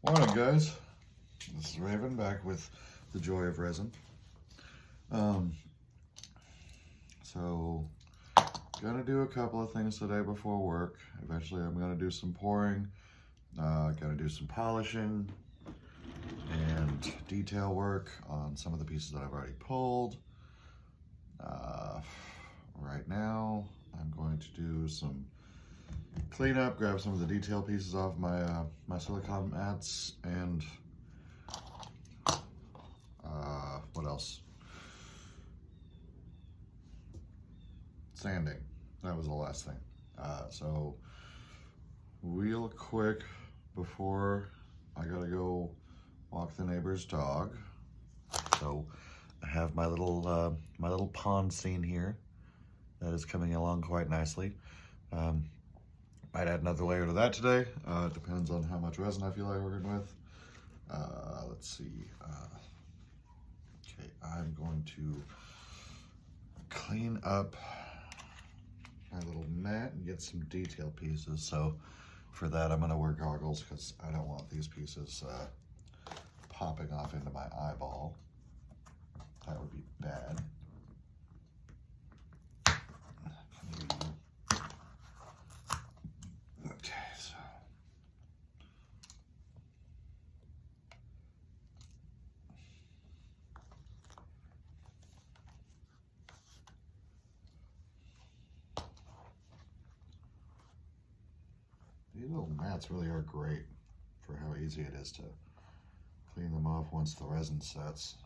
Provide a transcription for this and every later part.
Morning, guys. This is Raven back with the Joy of Resin. So gonna do a couple of things today before work. Eventually, I'm gonna do some pouring. Gonna do some polishing and detail work on some of the pieces that I've already pulled. Right now, I'm going to do some cleanup, grab some of the detail pieces off my my silicone mats, and what else? Sanding. That was the last thing. So real quick before I gotta go walk the neighbor's dog. So I have my little pond scene here that is coming along quite nicely. Might add another layer to that today. It depends on how much resin I feel like working with. Let's see. Okay, I'm going to clean up my little mat and get some detail pieces. So for that, I'm going to wear goggles because I don't want these pieces popping off into my eyeball. That would be bad. Okay, so these little mats really are great for how easy it is to clean them off once the resin sets.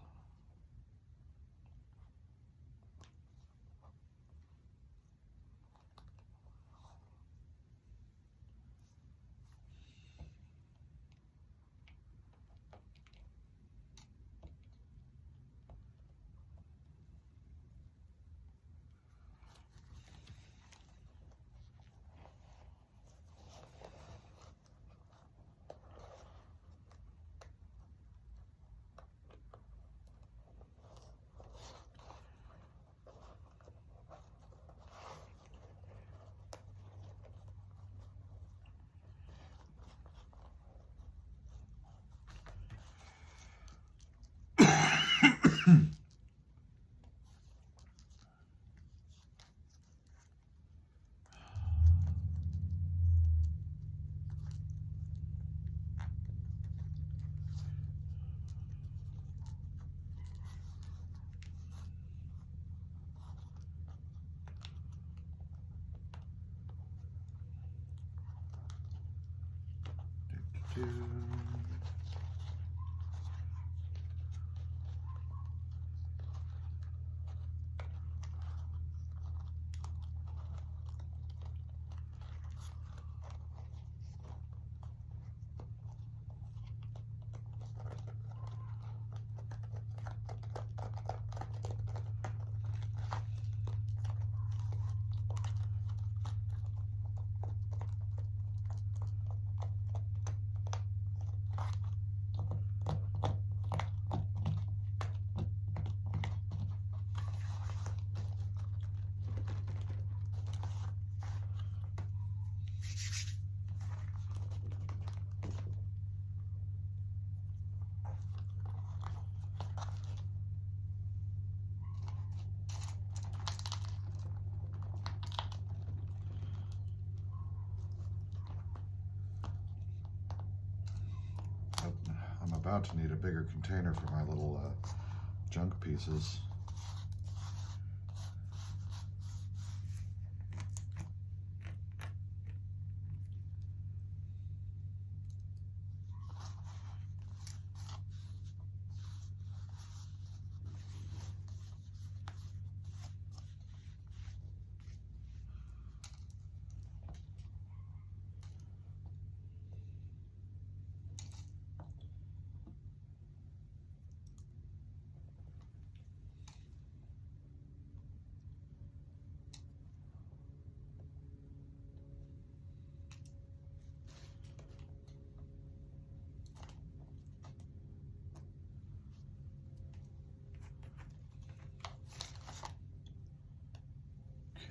I'm about to need a bigger container for my little junk pieces.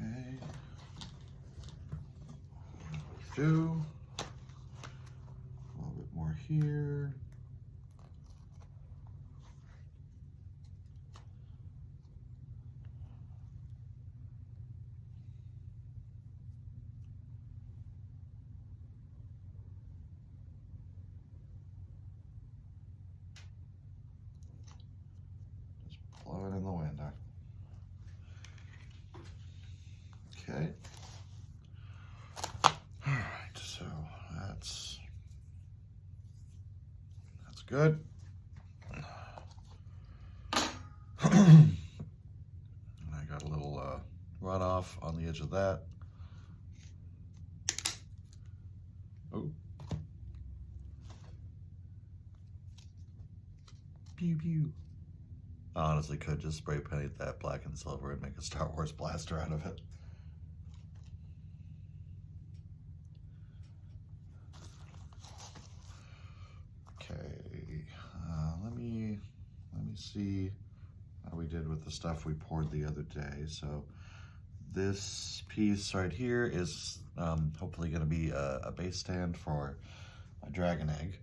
Okay. Do a little bit more here. Just blow it in the wind. Okay. All right, so that's good. And I got a little runoff on the edge of that. Oh. Pew pew. I honestly could just spray paint that black and silver and make a Star Wars blaster out of it. Okay, let me see how we did with the stuff we poured the other day. So this piece right here is hopefully going to be a base stand for my dragon egg.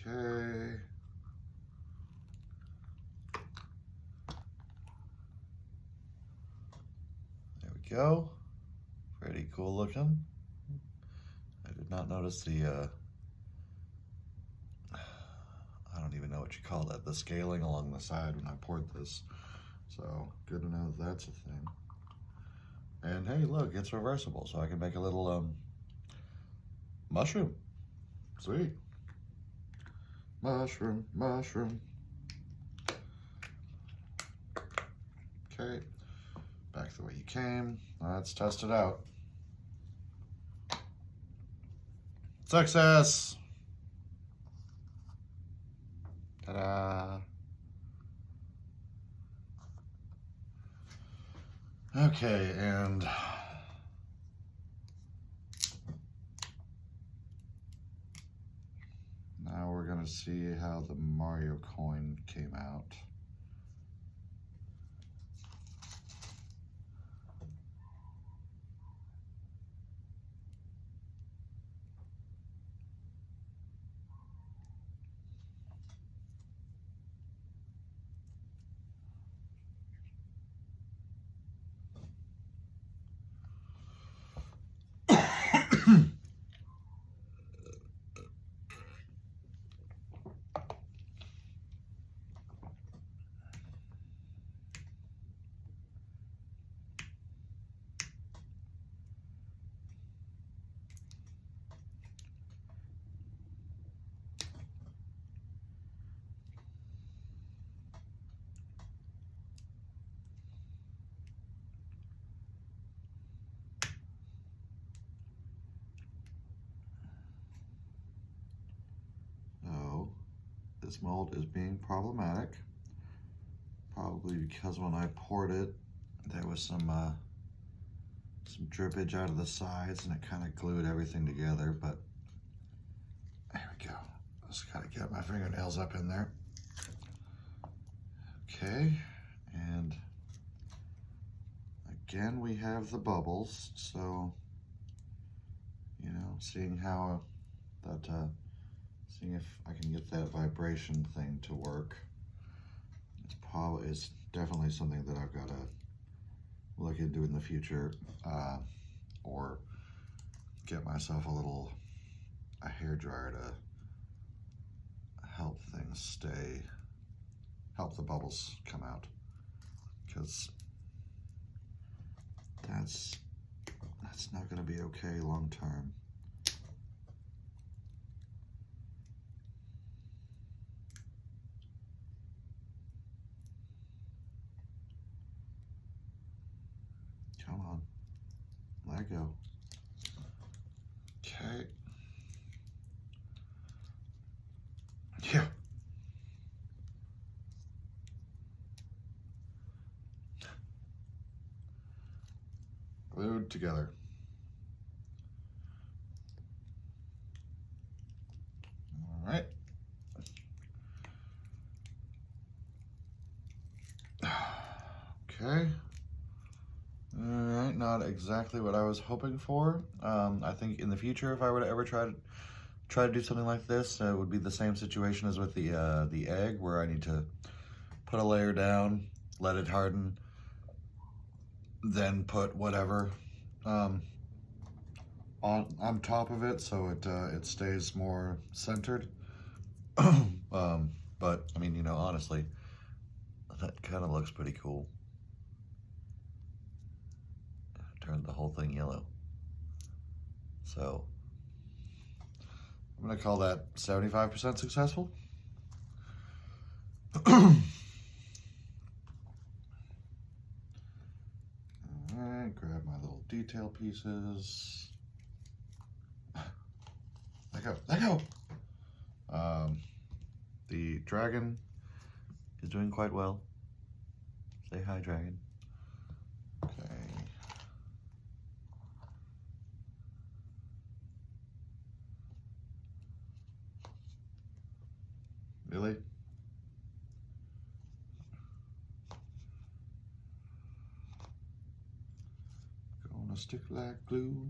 Okay. There we go. Pretty cool looking. I did not notice the, I don't even know what you call that, the scaling along the side when I poured this. So good to know that's a thing. And hey, look, it's reversible, so I can make a little mushroom. Sweet. Mushroom, mushroom. Okay, back the way you came. Let's test it out. Success! Ta-da! Okay, and now we're gonna see how the Mario coin came out. So this mold is being problematic, probably because when I poured it, there was some drippage out of the sides and it kind of glued everything together, but there we go. Just gotta get my fingernails up in there. Okay, and again we have the bubbles, so you know, seeing how that seeing if I can get that vibration thing to work. It's definitely something that I've got to look into in the future, or get myself a hair dryer to help things help the bubbles come out, because that's not going to be okay long term. Come on, let go. Okay. Yeah. Glued together. All right. Okay. All right, not exactly what I was hoping for. I think in the future, if I were to ever try to do something like this, it would be the same situation as with the egg, where I need to put a layer down, let it harden, then put whatever on top of it, so it stays more centered. But I mean, you know, honestly, that kind of looks pretty cool. Turned the whole thing yellow. So I'm gonna call that 75% successful. Alright, grab my little detail pieces. Let go, let go! The dragon is doing quite well. Say hi, dragon. Okay. Really? Gonna stick like glue.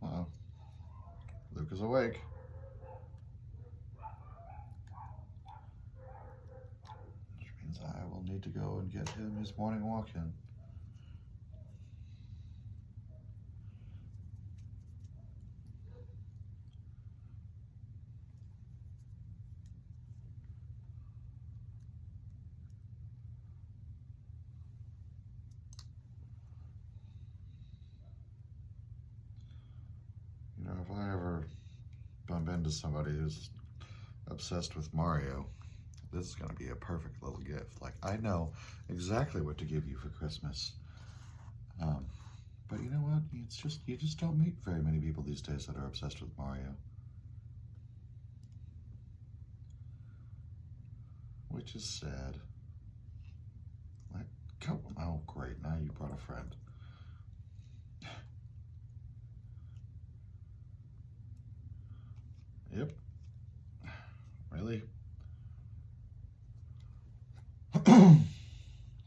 Uh-oh. Luke is awake. Which means I will need to go and get him his morning walk in. You know, if I ever bump into somebody who's obsessed with Mario, this is going to be a perfect little gift. Like, I know exactly what to give you for Christmas. But you know what? It's just, you just don't meet very many people these days that are obsessed with Mario. Which is sad. Like, come on. Oh, great. Now you brought a friend. Yep. Really?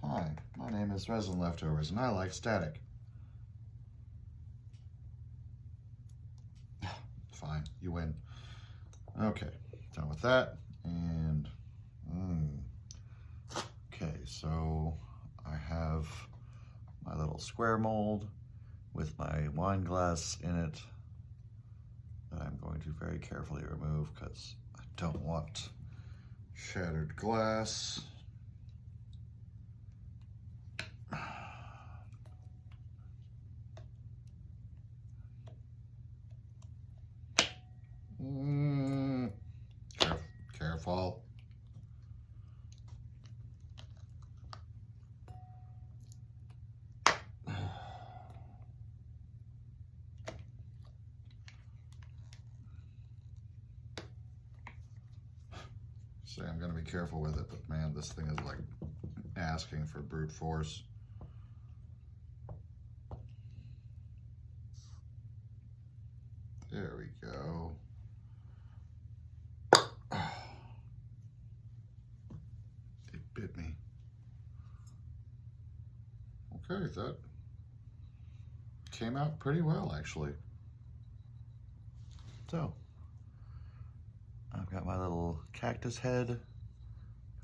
Hi, my name is Resin Leftovers, and I like static. Fine, you win. Okay, done with that, and okay, so I have my little square mold with my wine glass in it that I'm going to very carefully remove because I don't want shattered glass. Careful. Say I'm gonna be careful with it, but man, this thing is like asking for brute force. There we go. It bit me. Okay, that came out pretty well, actually. So, I've got my little cactus head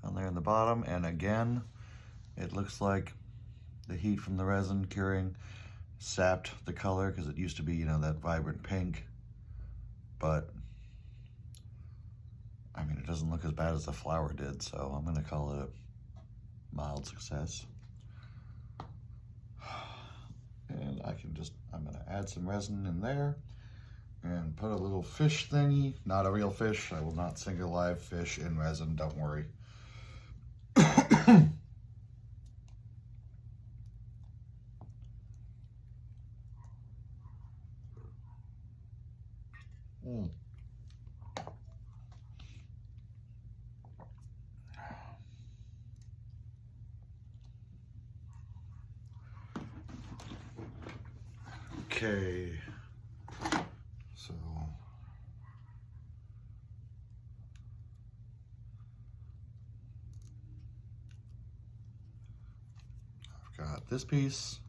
down there in the bottom, and again, it looks like the heat from the resin curing sapped the color, because it used to be, you know, that vibrant pink, but I mean, it doesn't look as bad as the flower did, so I'm gonna call it a mild success. And I'm gonna add some resin in there and put a little fish thingy, not a real fish. I will not sink a live fish in resin, don't worry. Okay, so I've got this piece,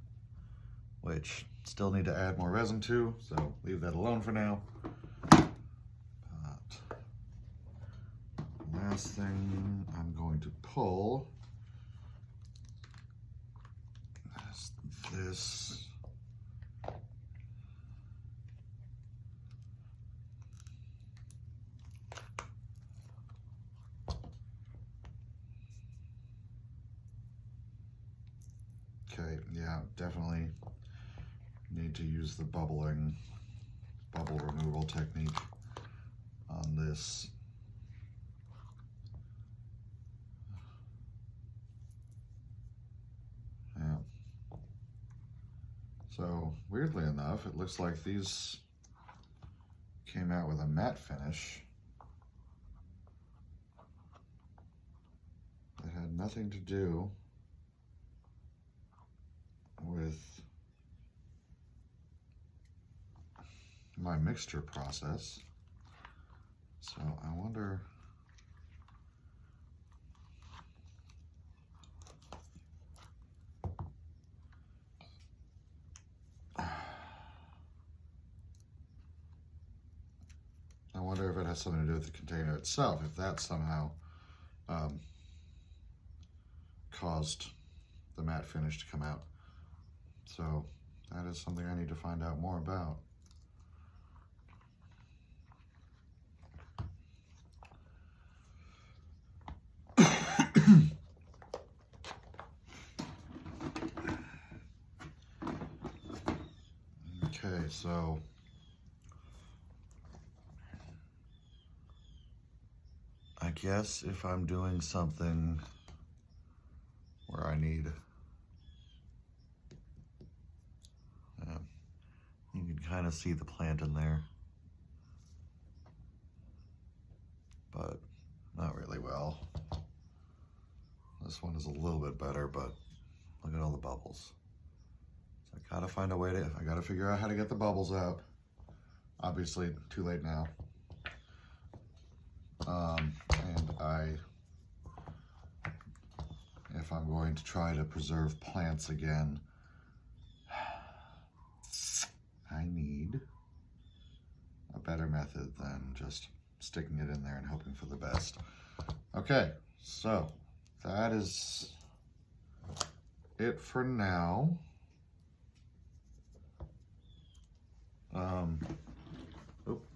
which still need to add more resin to, so leave that alone for now. But last thing I'm going to pull is this. Okay, yeah, definitely need to use the bubble removal technique on this. Yeah. So weirdly enough, it looks like these came out with a matte finish that had nothing to do with my mixture process. So I wonder, if it has something to do with the container itself, if that somehow caused the matte finish to come out. So that is something I need to find out more about. Okay, so I guess if I'm doing something where I need, you can kind of see the plant in there, but not really well. This one is a little bit better, but look at all the bubbles. So I gotta find a way to, I gotta figure out how to get the bubbles out. Obviously, too late now. And if I'm going to try to preserve plants again, I need a better method than just sticking it in there and hoping for the best. Okay, so that is it for now.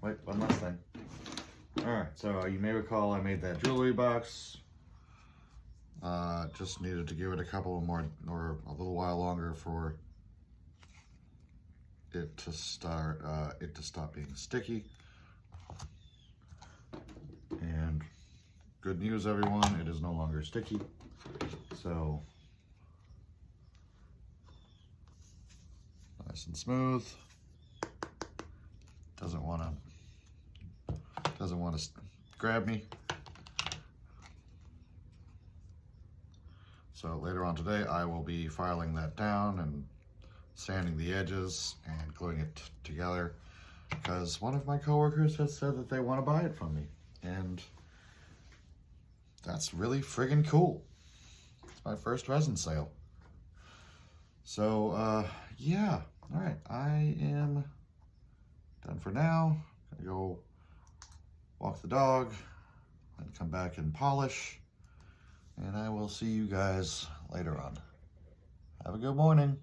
Wait, one last thing. All right, so you may recall I made that jewelry box. Just needed to give it a couple more, or a little while longer for it to stop being sticky. And good news, everyone, it is no longer sticky. So nice and smooth. Doesn't want to grab me. So later on today, I will be filing that down and sanding the edges and gluing it together, because one of my coworkers has said that they want to buy it from me, and that's really friggin' cool. It's my first resin sale. So yeah, all right, I am done for now. Gonna go walk the dog and come back and polish, and I will see you guys later on. Have a good morning.